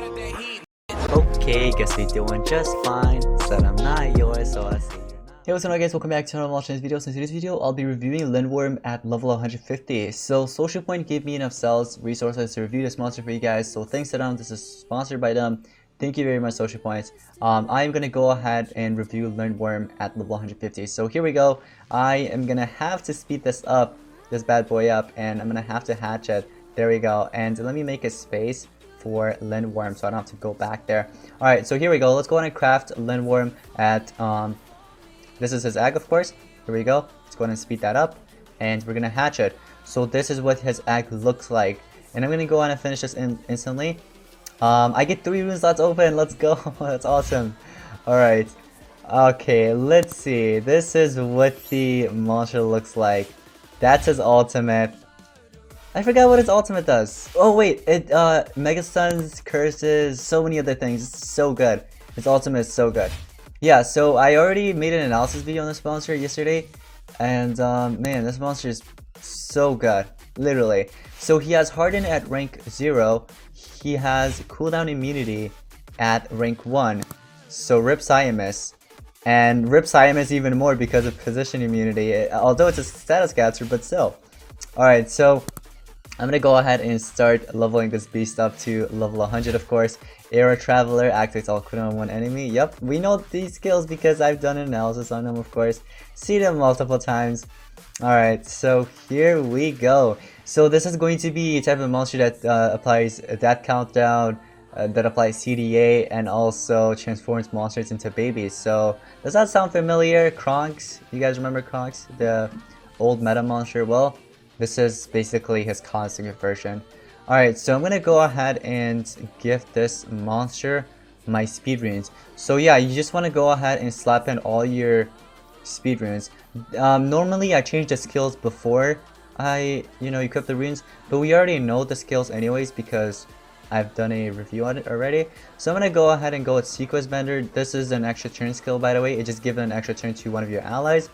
Okay, guess we doing just fine. Said I'm not yours, so I say you're not. Hey, what's going on, guys? Welcome back to another watching this video. So in today's video, I'll be reviewing Lindworm at level 150. So Social Point gave me enough cells, resources to review this monster for you guys. So thanks to them. This is sponsored by them. Thank you very much, Social Points. I'm gonna go ahead and review Lindworm at level 150. So here we go. I am gonna have to speed this bad boy up, and I'm gonna have to hatch it. There we go. And let me make a space for Lindworm so I don't have to go back there. Alright, so here we go. Let's go ahead and craft Lindworm at this is his egg, of course. Here we go. Let's go ahead and speed that up, and we're gonna hatch it. So this is what his egg looks like, and I'm gonna go ahead and finish this instantly. I get 3 rune slots open. Let's go. That's awesome. Alright, okay, let's see. This is what the monster looks like. That's his ultimate. I forgot what his ultimate does. Oh wait, it Mega Stuns, curses, so many other things. It's so good. His ultimate is so good. Yeah, so I already made an analysis video on this monster yesterday, and man, this monster is so good, literally. So he has Harden at rank 0. He has cooldown immunity at rank 1. So Rip Siamus. And Rip Siamus even more because of position immunity, although it's a status caster, but still. Alright, so I'm gonna go ahead and start leveling this beast up to level 100, of course. Era Traveler activates all cooldown on one enemy. Yep, we know these skills because I've done an analysis on them, of course. See them multiple times. Alright, so here we go. So this is going to be a type of monster that applies that countdown, that applies CDA, and also transforms monsters into babies. So does that sound familiar? Kronks? You guys remember Kronks? The old meta monster? Well, this is basically his constant version. Alright, so I'm gonna go ahead and give this monster my speed runes. So yeah, you just want to go ahead and slap in all your speed runes. Normally I change the skills before I equip the runes, but we already know the skills anyways because I've done a review on it already. So I'm gonna go ahead and go with Sequence Bender. This is an extra turn skill, by the way. It just gives an extra turn to one of your allies.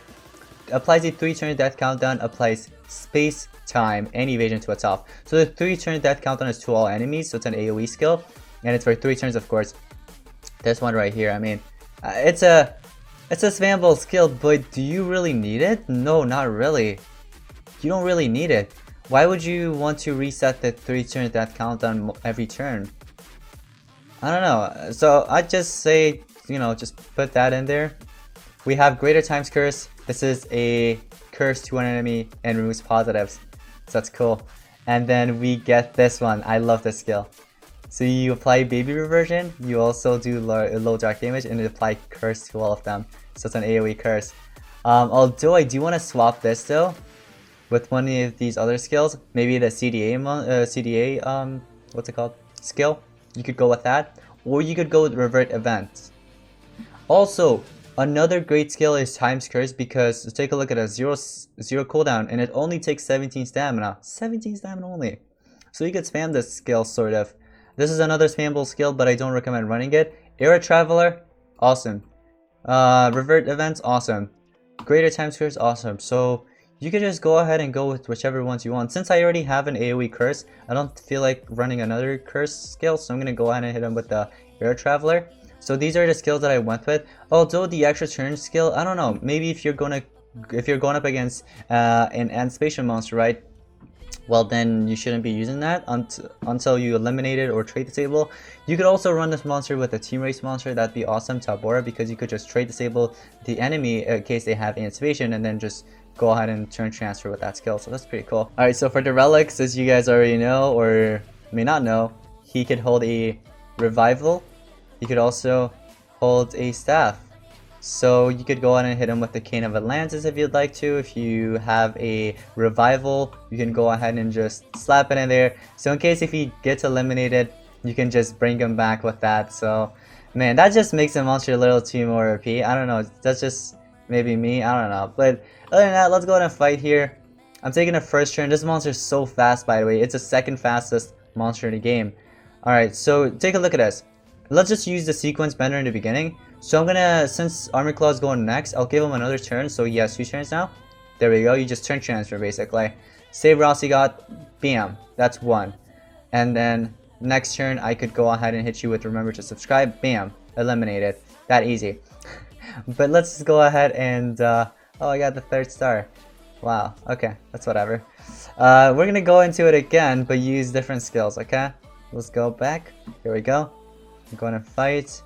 Applies a 3-turn death countdown, applies space, time, and evasion to itself. So the 3-turn death countdown is to all enemies, so it's an AoE skill, and it's for 3 turns, of course. This one right here, I mean, it's a spammable skill, but do you really need it? No, not really. You don't really need it. Why would you want to reset the 3-turn death countdown every turn? I don't know. So I just say, just put that in there. We have Greater Times Curse. This is a curse to an enemy and removes positives. So that's cool. And then we get this one. I love this skill. So you apply Baby Reversion. You also do low dark damage and apply curse to all of them. So it's an AoE curse. Although I do want to swap this though with one of these other skills. Maybe the CDA what's it called? Skill. You could go with that. Or you could go with Revert Event. Also, another great skill is Times Curse because take a look at a 0 cooldown and it only takes 17 stamina. 17 stamina only. So you could spam this skill sort of. This is another spammable skill, but I don't recommend running it. Era Traveler, awesome. Revert Events, awesome. Greater Times Curse, awesome. So you could just go ahead and go with whichever ones you want. Since I already have an AoE curse, I don't feel like running another curse skill, so I'm gonna go ahead and hit him with the Era Traveler. So these are the skills that I went with. Although the extra turn skill, I don't know. Maybe if you're going up against an anticipation monster, right? Well, then you shouldn't be using that until you eliminate it or trade disable. You could also run this monster with a team race monster. That'd be awesome, Tabora, because you could just trade disable the enemy in case they have anticipation, and then just go ahead and turn transfer with that skill. So that's pretty cool. All right, so for the relics, as you guys already know or may not know, he could hold a revival. You could also hold a staff. So you could go on and hit him with the Cane of Atlantis if you'd like to. If you have a revival, you can go ahead and just slap it in there. So in case if he gets eliminated, you can just bring him back with that. So man, that just makes the monster a little too more OP. I don't know, that's just maybe me, I don't know. But other than that, let's go ahead and fight here. I'm taking a first turn. This monster is so fast, by the way. It's the second fastest monster in the game. Alright, so take a look at this. Let's just use the Sequence Bender in the beginning. So I'm gonna, since Armor Claw is going next, I'll give him another turn. So he has 2 turns now. There we go. You just turn transfer basically. Save Rossi got, bam. That's 1. And then next turn I could go ahead and hit you with remember to subscribe. Bam, eliminated. That easy. But let's just go ahead and oh, I got the 3rd star. Wow, okay, that's whatever. We're gonna go into it again, but use different skills, okay? Let's go back. Here we go. I'm going to fight.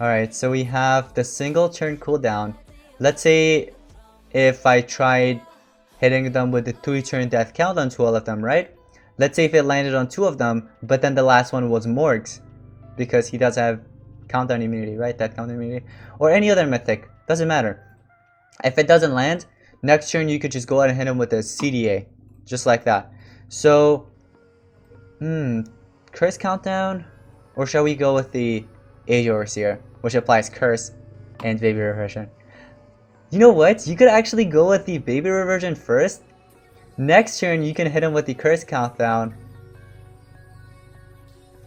Alright, so we have the single turn cooldown. Let's say if I tried hitting them with the 3-turn death count on 2 of them, right? Let's say if it landed on 2 of them, but then the last one was Morg's, because he does have countdown immunity, right? Death countdown immunity. Or any other mythic. Doesn't matter. If it doesn't land, next turn you could just go ahead and hit him with a CDA. Just like that. So, curse countdown? Or shall we go with the Age Overseer, which applies curse and baby reversion? You know what? You could actually go with the baby reversion first. Next turn you can hit him with the curse countdown.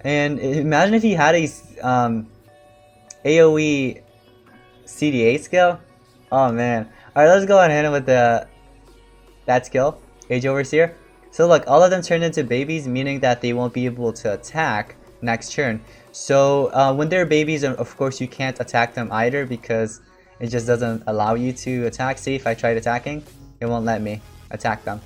And imagine if he had a AoE CDA skill. Oh man. Alright, let's go ahead and hit him with that skill, Age Overseer. So look, all of them turned into babies, meaning that they won't be able to attack next turn. So when they're babies, of course you can't attack them either, because it just doesn't allow you to attack. See, if I tried attacking, it won't let me attack them.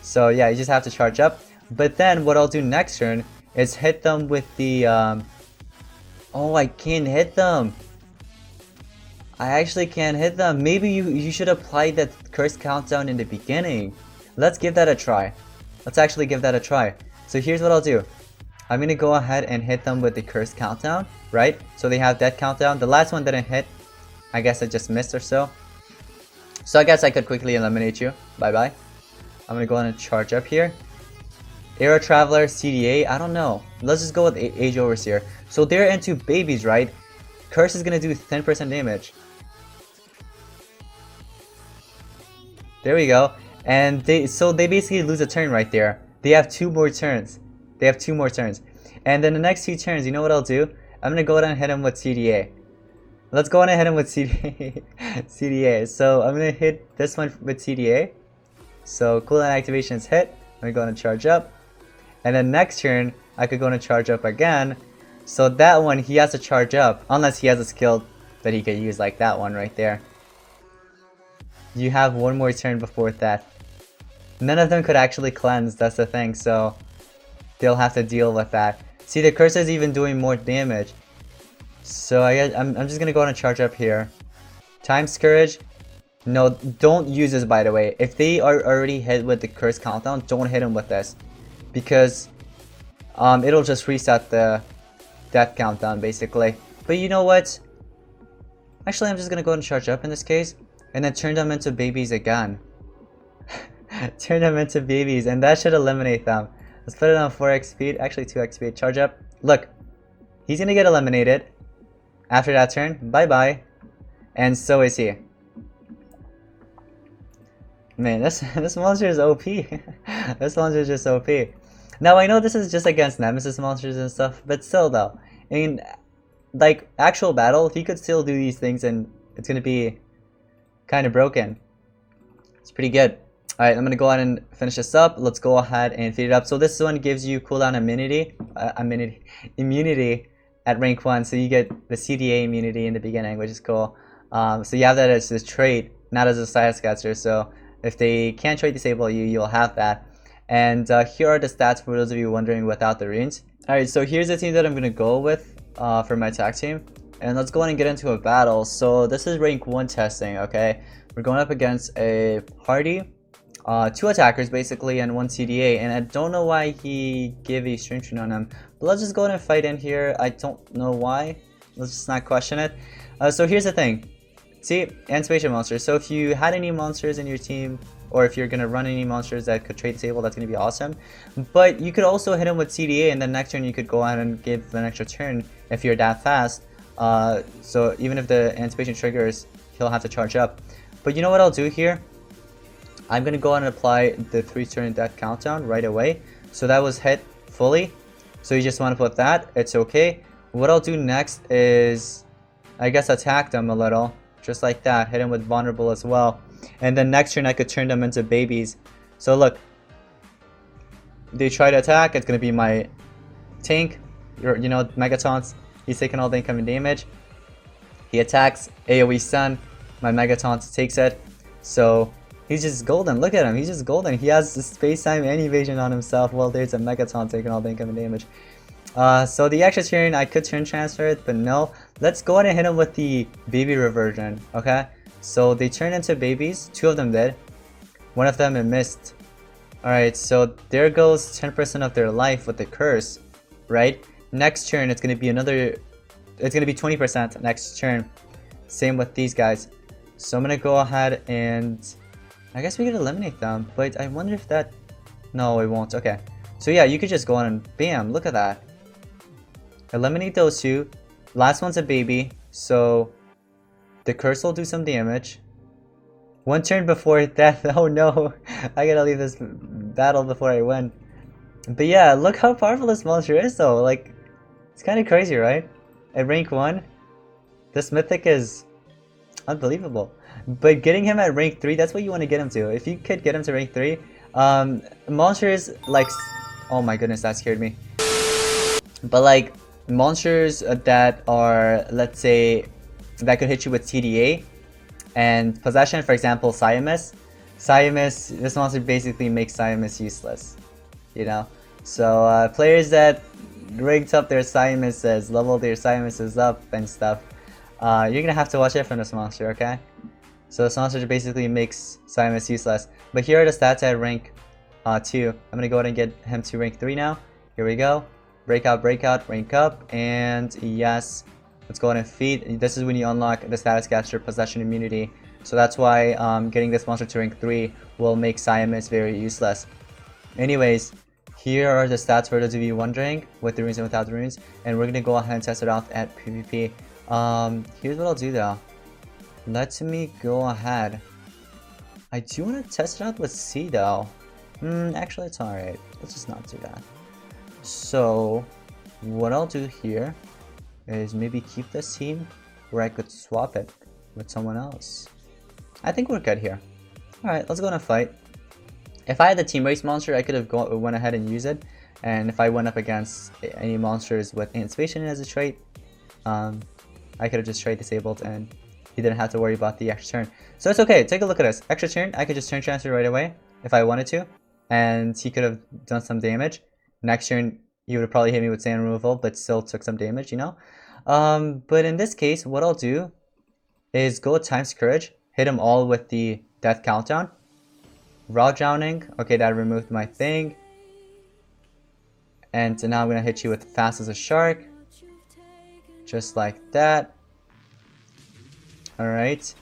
So yeah, you just have to charge up. But then what I'll do next turn is hit them with the oh, I can't hit them. I actually can't hit them. Maybe you should apply that curse countdown in the beginning. Let's give that a try. Let's actually give that a try. So here's what I'll do. I'm gonna go ahead and hit them with the curse countdown, right? So they have that countdown. The last one didn't hit. I guess I just missed or so. So I guess I could quickly eliminate you. Bye-bye. I'm gonna go ahead and charge up here. Era Traveler, CDA, I don't know. Let's just go with Age Overseer. So they're into babies, right? Curse is gonna do 10% damage. There we go. And they basically lose a turn right there. They have 2 more turns. They have 2 more turns. And then the next 2 turns, you know what I'll do? I'm gonna go ahead and hit him with CDA. Let's go ahead and hit him with CDA. CDA. So I'm gonna hit this one with CDA. So cooldown activation is hit. I'm gonna go ahead and charge up. And then next turn, I could go ahead and charge up again. So that one, he has to charge up. Unless he has a skill that he could use, like that one right there. You have 1 more turn before that. None of them could actually cleanse, that's the thing, so they'll have to deal with that. See, the curse is even doing more damage. So I'm just gonna go ahead and charge up here. Time Scourge. No, don't use this, by the way. If they are already hit with the curse countdown, don't hit them with this. Because it'll just reset the death countdown, basically. But you know what? Actually, I'm just gonna go ahead and charge up in this case. And then turn them into babies again. Turn them into babies, and that should eliminate them. Let's put it on 4x speed, actually 2x speed. Charge up. Look, he's gonna get eliminated after that turn. Bye bye. And so is he. Man, this monster is OP. This monster is just OP. Now I know this is just against Nemesis monsters and stuff, but still though, I mean, like actual battle, he could still do these things, and it's gonna be kind of broken. It's pretty good. Alright, I'm gonna go ahead and finish this up. Let's go ahead and feed it up. So this one gives you cooldown immunity at rank 1. So you get the CDA immunity in the beginning, which is cool. So you have that as a trait, not as a side caster. So if they can't trait disable you, you'll have that. And here are the stats for those of you wondering without the runes. Alright, so here's the team that I'm gonna go with for my tag team. And let's go ahead and get into a battle. So this is rank 1 testing, okay? We're going up against a Hardy, 2 attackers basically, and 1 CDA. And I don't know why he gave a stream tune on him. But let's just go ahead and fight in here. I don't know why. Let's just not question it. So here's the thing. See, anticipation monsters. So if you had any monsters in your team, or if you're going to run any monsters that could trade disable, that's going to be awesome. But you could also hit him with CDA, and then next turn you could go ahead and give an extra turn if you're that fast. So even if the anticipation triggers, he'll have to charge up. But you know what I'll do here? I'm going to go ahead and apply the 3-turn death countdown right away. So that was hit fully. So you just want to put that. It's okay. What I'll do next is, I guess, attack them a little. Just like that. Hit them with vulnerable as well. And then next turn I could turn them into babies. So look. They try to attack. It's going to be my tank, you know, Megatons. He's taking all the incoming damage. He attacks, AoE stun. My Megataunt takes it. So he's just golden. Look at him. He's just golden. He has the space time and evasion on himself. Well, there's a Megataunt taking all the incoming damage. So the extra turn, I could turn transfer it, but no. Let's go ahead and hit him with the baby reversion. Okay. So they turn into babies. 2 of them did. 1 of them it missed. Alright, so there goes 10% of their life with the curse. Right? Next turn, it's going to be another... It's going to be 20% next turn. Same with these guys. So I'm going to go ahead and... I guess we could eliminate them. But I wonder if that... No, it won't. Okay. So yeah, you could just go on and bam, look at that. Eliminate those 2. Last one's a baby. So the curse will do some damage. 1 turn before death. Oh no. I gotta leave this battle before I win. But yeah, look how powerful this monster is though. Like, it's kind of crazy, right? At rank 1, this Mythic is unbelievable. But getting him at rank 3, that's what you want to get him to. If you could get him to rank 3, monsters like... Oh my goodness, that scared me. But like, monsters that are, let's say, that could hit you with TDA and possession, for example, Siamus. Siamus, this monster basically makes Siamus useless. You know? So, players that rigged up their Siamuses, leveled their Siamuses up and stuff, you're gonna have to watch out from this monster, okay? So this monster basically makes Siamus useless. But here are the stats at rank 2. I'm gonna go ahead and get him to rank 3 now. Here we go. Breakout, breakout, rank up, and yes. Let's go ahead and feed. This is when you unlock the status caster possession immunity. So that's why getting this monster to rank 3 will make Siamus very useless. Anyways, here are the stats for those of you wondering, with the runes and without the runes. And we're going to go ahead and test it out at PvP. Here's what I'll do though. Let me go ahead. I do want to test it out with C though. Actually it's alright. Let's just not do that. So, what I'll do here is maybe keep this team where I could swap it with someone else. I think we're good here. Alright, let's go on a fight. If I had the team race monster, I could have went ahead and used it. And if I went up against any monsters with anticipation as a trait, I could have just trait disabled and he didn't have to worry about the extra turn. So it's okay, take a look at this. Extra turn, I could just turn transfer right away if I wanted to. And he could have done some damage. Next turn, he would have probably hit me with sand removal, but still took some damage, you know? But in this case, what I'll do is go with Time's Courage, hit him all with the death countdown. Raw Drowning, okay, that removed my thing. And so now I'm going to hit you with Fast as a Shark. Just like that. Alright.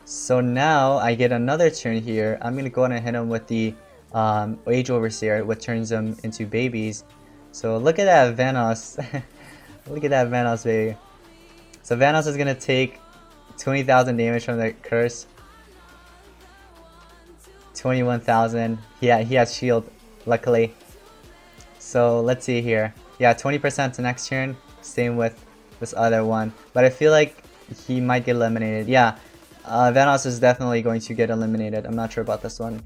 So now I get another turn here. I'm going to go ahead and hit him with the Age Overseer, which turns them into babies. So look at that Vanos. Look at that Vanos, baby. So Vanos is going to take 20,000 damage from the curse. 21,000. Yeah, he has shield, luckily. So let's see here. Yeah, 20% to next turn. Same with this other one. But I feel like he might get eliminated. Yeah, Vanos is definitely going to get eliminated. I'm not sure about this one.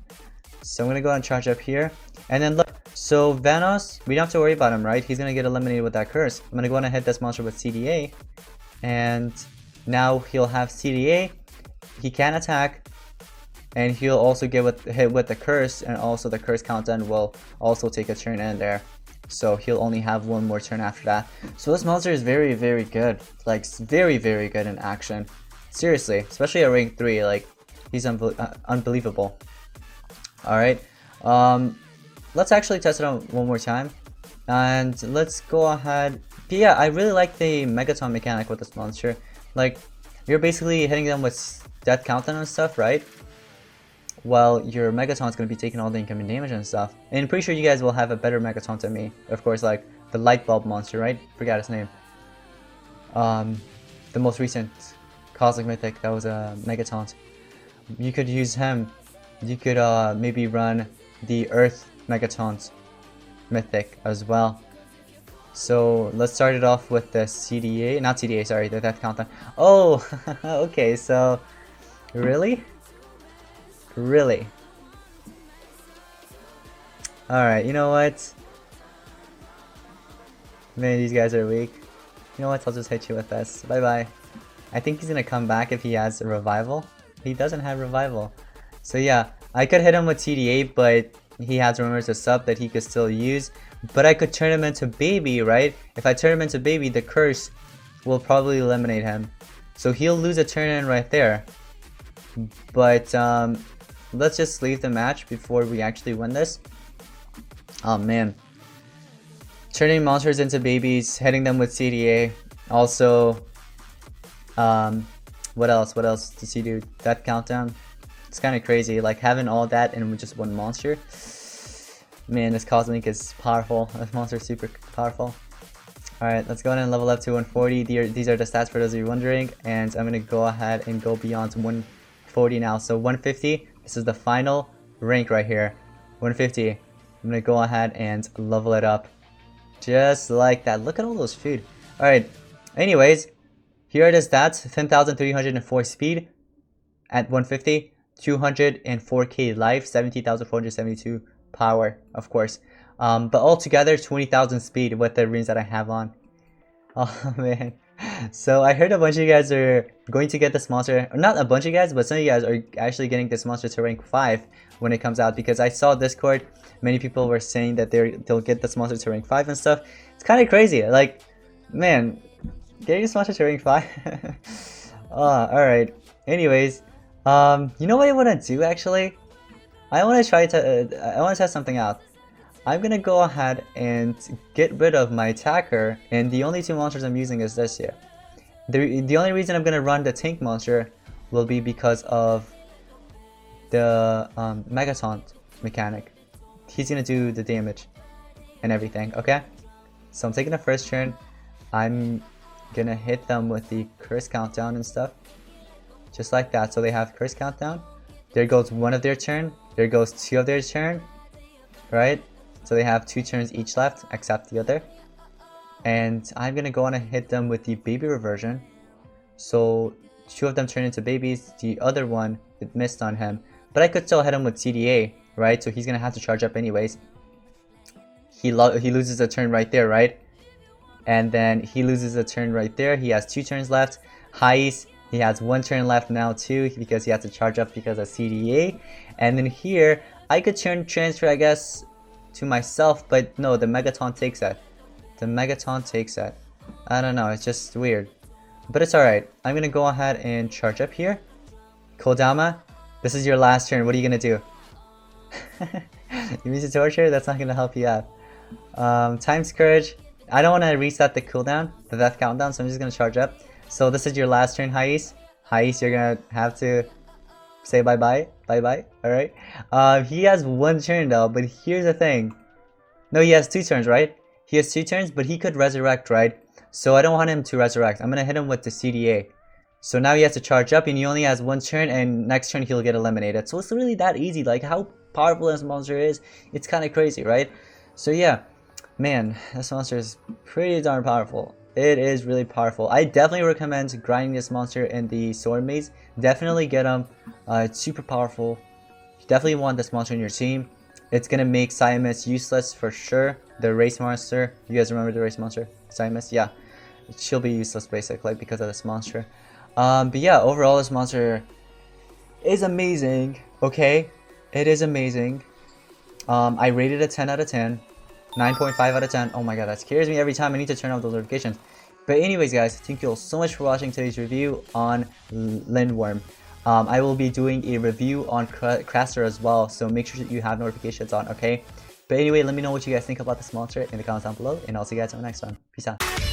So I'm going to go ahead and charge up here. And then look. So Vanos, we don't have to worry about him, right? He's going to get eliminated with that curse. I'm going to go ahead and hit this monster with CDA. And now he'll have CDA. He can attack. And he'll also get hit with the curse. And also the curse countdown will also take a turn in there. So he'll only have one more turn after that. So this monster is very, very good. Like, very, very good in action. Seriously. Especially at rank 3. Like, he's unbelievable. Alright. Let's actually test it out one more time. And let's go ahead. But yeah, I really like the Megaton mechanic with this monster. Like, you're basically hitting them with death countdown and stuff, right? Well, your Megaton's going to be taking all the incoming damage and stuff. And I'm pretty sure you guys will have a better Megaton than me. Of course, like the light bulb monster, right? Forgot his name. The most recent Cosmic Mythic, that was a Megaton. You could use him. You could maybe run the Earth Megaton Mythic as well. So let's start it off with the CDA, not CDA, sorry, the death countdown. Oh, okay, so really? Really? Alright, you know what? Man, these guys are weak. You know what? I'll just hit you with this. Bye bye. I think he's gonna come back if he has a revival. He doesn't have revival. So yeah, I could hit him with TDA, but he has Rumors of Sub that he could still use. But I could turn him into Baby, right? If I turn him into Baby, the curse will probably eliminate him. So he'll lose a turn in right there. But let's just leave the match before we actually win this. Oh man. Turning monsters into babies, hitting them with CDA. Also, what else does he do? Death countdown. It's kind of crazy, like having all that and just one monster. Man, this Cosmic is powerful. This monster is super powerful. Alright, let's go ahead and level up to 140. These are the stats for those of you wondering. And I'm going to go ahead and go beyond 140 now. So 150, this is the final rank right here. 150. I'm going to go ahead and level it up. Just like that. Look at all those food. Alright, anyways, here are the stats. 10,304 speed at 150. 204k life. 17,472 power, of course. But altogether 20,000 speed with the runes that I have on. Oh man. So I heard a bunch of you guys are going to get this monster. Or not a bunch of guys, but some of you guys are actually getting this monster to rank 5 when it comes out. Because I saw Discord, many people were saying that they'll get this monster to rank 5 and stuff. It's kind of crazy. Like, man, getting this monster to rank 5? Alright. Anyways, you know what I want to do actually? I want to test something out. I'm gonna go ahead and get rid of my attacker, and the only two monsters I'm using is this here. The only reason I'm gonna run the tank monster will be because of the Megataunt mechanic. He's gonna do the damage and everything, okay? So I'm taking the first turn. I'm gonna hit them with the curse countdown and stuff. Just like that. So they have curse countdown. There goes one of their turn. There goes two of their turn. Right? So they have 2 turns each left, except the other. And I'm gonna go on and hit them with the baby reversion. So 2 of them turn into babies. The other one, it missed on him. But I could still hit him with CDA, right? So he's gonna have to charge up anyways. He loses a turn right there, right? And then he loses a turn right there. He has 2 turns left. Heis, he has 1 turn left now too, because he has to charge up because of CDA. And then here, I could transfer, I guess, to myself, but no, the Megataunt takes it. The Megataunt takes it. I don't know, it's just weird. But it's alright. I'm gonna go ahead and charge up here. Kodama, this is your last turn. What are you gonna do? You mean to torture? That's not gonna help you out. Time Scourge. I don't want to reset the cooldown, the death countdown, so I'm just gonna charge up. So this is your last turn, Heis. Heis, you're gonna have to say bye-bye. Bye-bye. Alright. He has 1 turn though, but here's the thing. No, he has 2 turns, right? He has 2 turns, but he could resurrect, right? So I don't want him to resurrect. I'm gonna hit him with the CDA. So now he has to charge up, and he only has 1 turn, and next turn he'll get eliminated. So it's really that easy. Like, how powerful this monster is, it's kind of crazy, right? So yeah, man, this monster is pretty darn powerful. It is really powerful. I definitely recommend grinding this monster in the sword maze. Definitely get him. It's super powerful. You definitely want this monster in your team. It's gonna make Siamus useless for sure. The race monster. You guys remember the race monster? Siamus? Yeah. She'll be useless basically because of this monster. But yeah, overall this monster is amazing. Okay? It is amazing. I rated it 10 out of 10. 9.5 out of 10. Oh my god, that scares me every time. I need to turn off those notifications. But anyways guys, thank you all so much for watching today's review on Lindworm. I will be doing a review on Craster as well, so make sure that you have notifications on, okay? But anyway, let me know what you guys think about this monster in the comments down below, and I'll see you guys on the next one. Peace out.